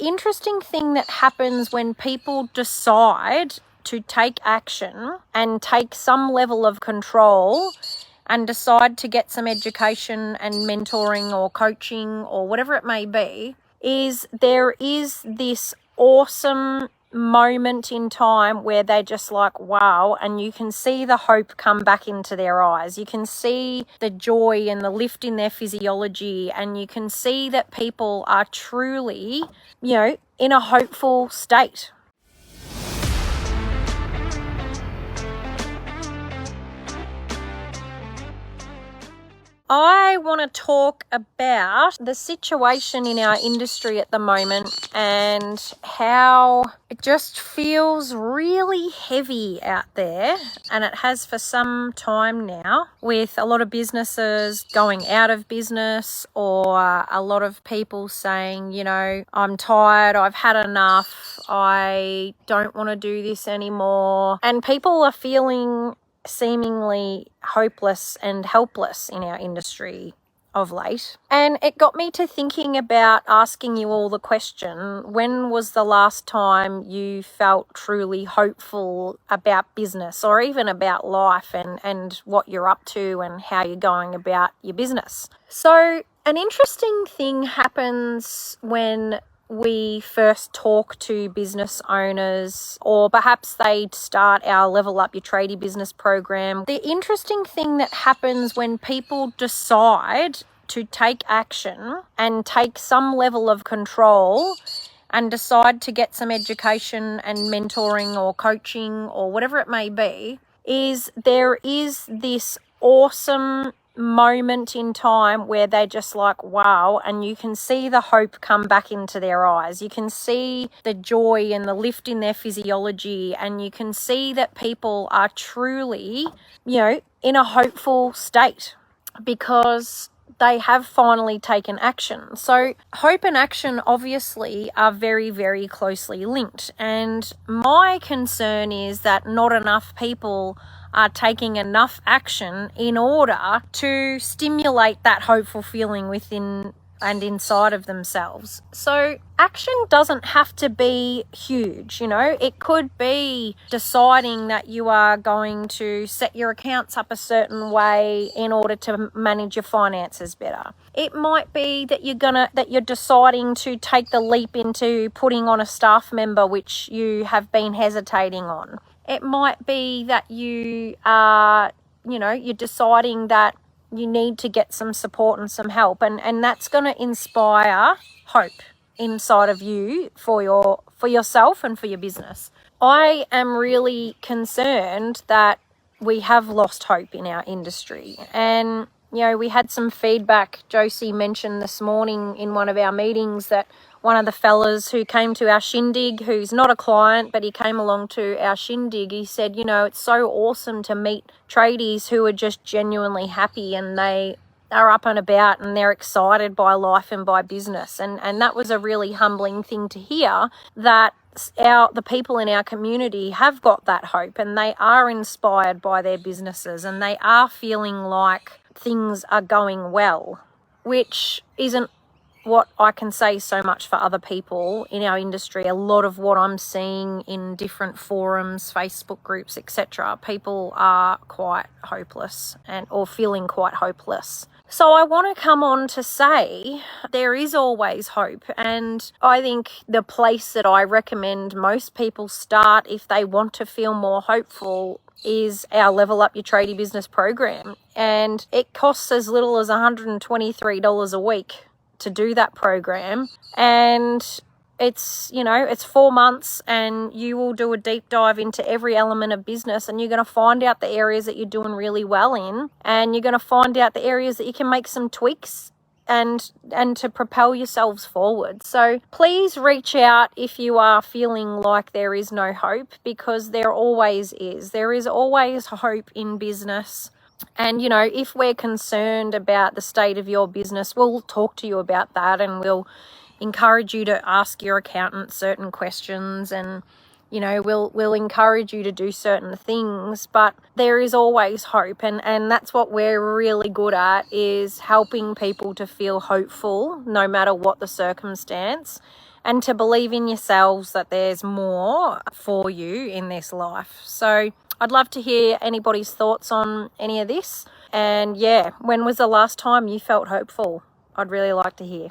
interesting thing that happens when people decide to take action and take some level of control and decide to get some education and mentoring or coaching or whatever it may be, is there is this awesome moment in time where they're just like, wow, and you can see the hope come back into their eyes. You can see the joy and the lift in their physiology, and you can see that people are truly, in a hopeful state. I want to talk about the situation in our industry at the moment and how it just feels really heavy out there, and it has for some time now, with a lot of businesses going out of business, or a lot of people saying, I'm tired, I've had enough, I don't want to do this anymore. And people are feeling seemingly hopeless and helpless in our industry of late. And it got me to thinking about asking you all the question, when was the last time you felt truly hopeful about business, or even about life and what you're up to and how you're going about your business? So an interesting thing happens when we first talk to business owners, or perhaps they start our Level Up Your Tradie business program. The interesting thing that happens when people decide to take action and take some level of control and decide to get some education and mentoring or coaching or whatever it may be, is there is this awesome moment in time where they're just like, wow, and you can see the hope come back into their eyes. You can see the joy and the lift in their physiology, and you can see that people are truly, in a hopeful state because they have finally taken action. So hope and action obviously are very, very closely linked. And my concern is that not enough people are taking enough action in order to stimulate that hopeful feeling within and inside of themselves. So action doesn't have to be huge, it could be deciding that you are going to set your accounts up a certain way in order to manage your finances better. It might be that you're deciding to take the leap into putting on a staff member which you have been hesitating on. It might be that you are, you're deciding that you need to get some support and some help, and that's going to inspire hope inside of you for yourself and for your business. I am really concerned that we have lost hope in our industry, and we had some feedback. Josie mentioned this morning in one of our meetings that one of the fellas who came to our shindig, who's not a client, but he came along to our shindig, he said, it's so awesome to meet tradies who are just genuinely happy and they are up and about and they're excited by life and by business. And that was a really humbling thing to hear, that the people in our community have got that hope and they are inspired by their businesses and they are feeling like things are going well, which isn't what I can say so much for other people in our industry. A lot of what I'm seeing in different forums, Facebook groups, etc., people are quite hopeless or feeling quite hopeless. So I want to come on to say there is always hope, and I think the place that I recommend most people start if they want to feel more hopeful is our Level Up Your Tradie business program, and it costs as little as $123 a week to do that program, and it's 4 months, and you will do a deep dive into every element of business, and you're going to find out the areas that you're doing really well in, and you're going to find out the areas that you can make some tweaks and to propel yourselves forward. So please reach out if you are feeling like there is no hope, because there always is. There is always hope in business. And, if we're concerned about the state of your business, we'll talk to you about that, and we'll encourage you to ask your accountant certain questions, and, we'll encourage you to do certain things. But there is always hope, and that's what we're really good at, is helping people to feel hopeful no matter what the circumstance. and to believe in yourselves that there's more for you in this life. So I'd love to hear anybody's thoughts on any of this. And yeah, when was the last time you felt hopeful? I'd really like to hear.